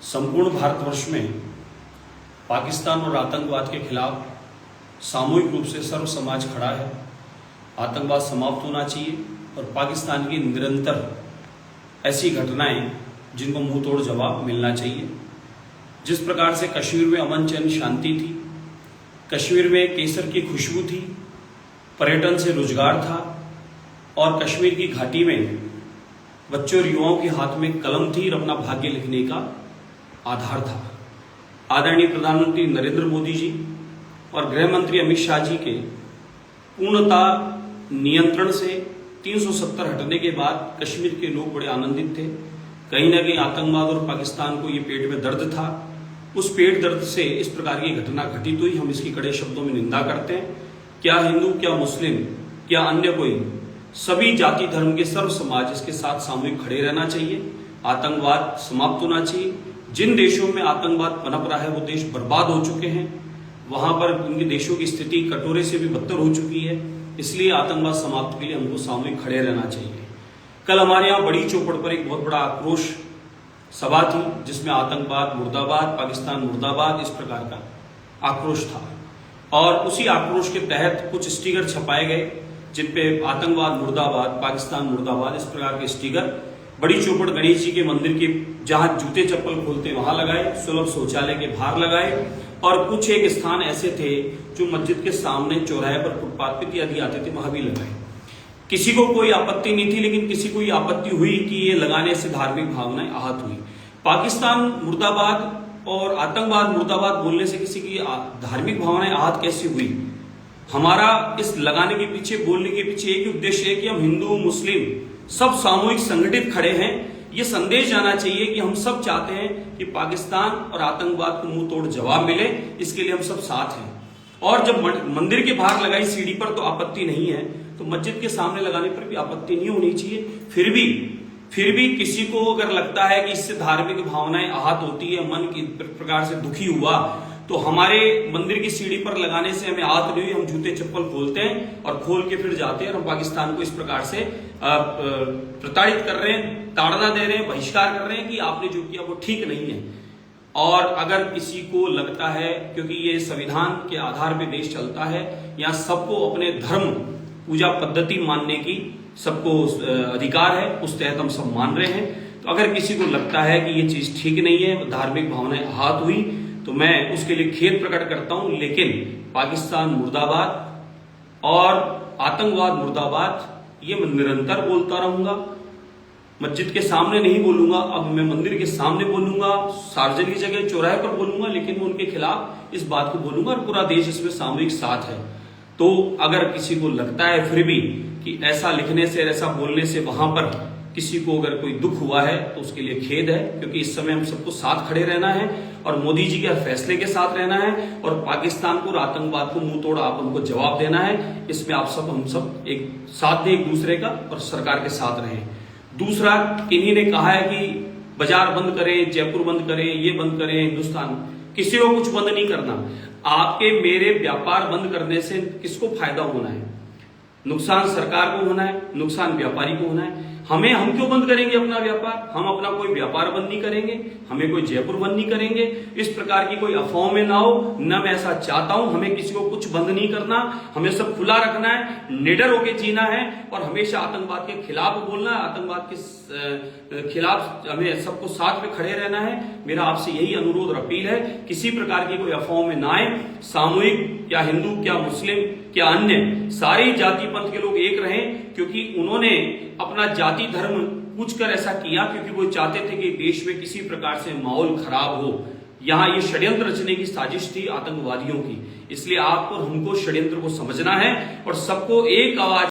संपूर्ण भारतवर्ष में पाकिस्तान और आतंकवाद के खिलाफ सामूहिक रूप से सर्व समाज खड़ा है। आतंकवाद समाप्त होना चाहिए और पाकिस्तान की निरंतर ऐसी घटनाएं जिनको मुंह तोड़ जवाब मिलना चाहिए। जिस प्रकार से कश्मीर में अमन चैन शांति थी, कश्मीर में केसर की खुशबू थी, पर्यटन से रोजगार था और कश्मीर की घाटी में बच्चों और युवाओं के हाथ में कलम थी और अपना भाग्य लिखने का आधार था। आदरणीय प्रधानमंत्री नरेंद्र मोदी जी और गृह मंत्री अमित शाह जी के पूर्णतः नियंत्रण से 370 हटने के बाद कश्मीर के लोग बड़े आनंदित थे। कहीं ना कहीं आतंकवाद और पाकिस्तान को ये पेट में दर्द था। उस पेट दर्द से इस प्रकार की घटना घटित हुई, हम इसकी कड़े शब्दों में निंदा करते हैं। क्या हिंदू, क्या मुस्लिम, क्या अन्य कोई, सभी जाति धर्म के सर्व समाज इसके साथ सामूहिक खड़े रहना चाहिए। आतंकवाद समाप्त होना चाहिए। जिन देशों में आतंकवाद पनप रहा है वो देश बर्बाद हो चुके हैं, वहां पर उनके देशों की स्थिति कटोरे से भी बदतर हो चुकी है। इसलिए आतंकवाद समाप्त के लिए हमको सामूहिक खड़े रहना चाहिए। कल हमारे यहाँ बड़ी चौपड़ पर एक बहुत बड़ा आक्रोश सभा थी जिसमें आतंकवाद मुर्दाबाद, पाकिस्तान मुर्दाबाद, इस प्रकार का आक्रोश था और उसी आक्रोश के तहत कुछ स्टिकर छपाए गए जिनपे आतंकवाद मुर्दाबाद, पाकिस्तान मुर्दाबाद, इस प्रकार के स्टिकर बड़ी चौपड़ गणेश जी के मंदिर के जहां जूते चप्पल खोलते वहां लगाए, सुलभ शौचालय के बाहर लगाए और कुछ एक स्थान ऐसे थे जो मस्जिद के सामने चौराहे पर फुटपाथ पे इत्यादि आते थे, वहां भी लगाए। किसी को कोई आपत्ति नहीं थी, लेकिन किसी को ये आपत्ति हुई कि ये लगाने से धार्मिक भावनाएं आहत हुई। पाकिस्तान मुर्दाबाद और आतंकवाद मुर्दाबाद बोलने से किसी की धार्मिक भावनाएं आहत कैसे हुई? हमारा इस लगाने के पीछे, बोलने के पीछे एक ही उद्देश्य है कि हम हिंदू मुस्लिम सब सामूहिक संगठित खड़े हैं। ये संदेश जाना चाहिए कि हम सब चाहते हैं कि पाकिस्तान और आतंकवाद को मुंह तोड़ जवाब मिले, इसके लिए हम सब साथ हैं। और जब मंदिर के बाहर लगाई सीढ़ी पर तो आपत्ति नहीं है, तो मस्जिद के सामने लगाने पर भी आपत्ति नहीं होनी चाहिए। फिर भी किसी को अगर लगता है कि इससे धार्मिक भावनाएं आहत होती है, मन की प्रकार से दुखी हुआ, तो हमारे मंदिर की सीढ़ी पर लगाने से हमें आहत नहीं हुई। हम जूते चप्पल खोलते हैं और खोल के फिर जाते हैं और हम पाकिस्तान को इस प्रकार से प्रताड़ित कर रहे हैं, ताड़ना दे रहे हैं, बहिष्कार कर रहे हैं कि आपने जो किया वो ठीक नहीं है। और अगर किसी को लगता है, क्योंकि ये संविधान के आधार पर देश चलता है, यहाँ सबको अपने धर्म पूजा पद्धति मानने की सबको अधिकार है, उस तहत हम सब मान रहे हैं। तो अगर किसी को लगता है कि ये चीज ठीक नहीं है, धार्मिक भावनाएं आहत हुई, तो मैं उसके लिए खेद प्रकट करता हूं। लेकिन पाकिस्तान मुर्दाबाद और आतंकवाद मुर्दाबाद ये मैं निरंतर बोलता रहूंगा। मस्जिद के सामने नहीं बोलूंगा, अब मैं मंदिर के सामने बोलूंगा, सार्वजनिक जगह चौराहे पर बोलूंगा, लेकिन मैं उनके खिलाफ इस बात को बोलूंगा और पूरा देश इसमें सामूहिक साथ है। तो अगर किसी को लगता है फिर भी कि ऐसा लिखने से, ऐसा बोलने से वहां पर किसी को अगर कोई दुख हुआ है, तो उसके लिए खेद है, क्योंकि इस समय हम सबको साथ खड़े रहना है और मोदी जी के फैसले के साथ रहना है और पाकिस्तान को और आतंकवाद को मुंह तोड़ आप उनको जवाब देना है। इसमें आप सब, हम सब एक साथ दें एक दूसरे का और सरकार के साथ रहें। दूसरा, किन्हीं ने कहा है कि बाजार बंद करें, जयपुर बंद करें, ये बंद करें, हिंदुस्तान, किसी को कुछ बंद नहीं करना। आपके मेरे व्यापार बंद करने से किसको फायदा होना है? नुकसान सरकार को होना है, नुकसान व्यापारी को होना है। हम क्यों बंद करेंगे अपना व्यापार? हम अपना कोई व्यापार बंद नहीं करेंगे, हमें कोई जयपुर बंद नहीं करेंगे। इस प्रकार की कोई अफवाह में ना हो, न मैं ऐसा चाहता हूं। हमें किसी को कुछ बंद नहीं करना, हमें सब खुला रखना है, निडर होकर जीना है और हमेशा आतंकवाद के खिलाफ बोलना है, आतंकवाद के खिलाफ हमें सबको साथ में खड़े रहना है। मेरा आपसे यही अनुरोध और अपील है, किसी प्रकार की कोई अफवाह में ना आए। सामूहिक, क्या हिंदू, क्या मुस्लिम, क्या अन्य, सारी जाति पंथ के लोग एक रहें, क्योंकि उन्होंने अपना जाति धर्म पूछकर ऐसा किया क्योंकि वो चाहते थे कि देश में किसी प्रकार से माहौल खराब हो। यहाँ ये षड्यंत्र रचने की साजिश थी आतंकवादियों की। इसलिए आपको, हमको षड्यंत्र को समझना है और सबको एक आवाज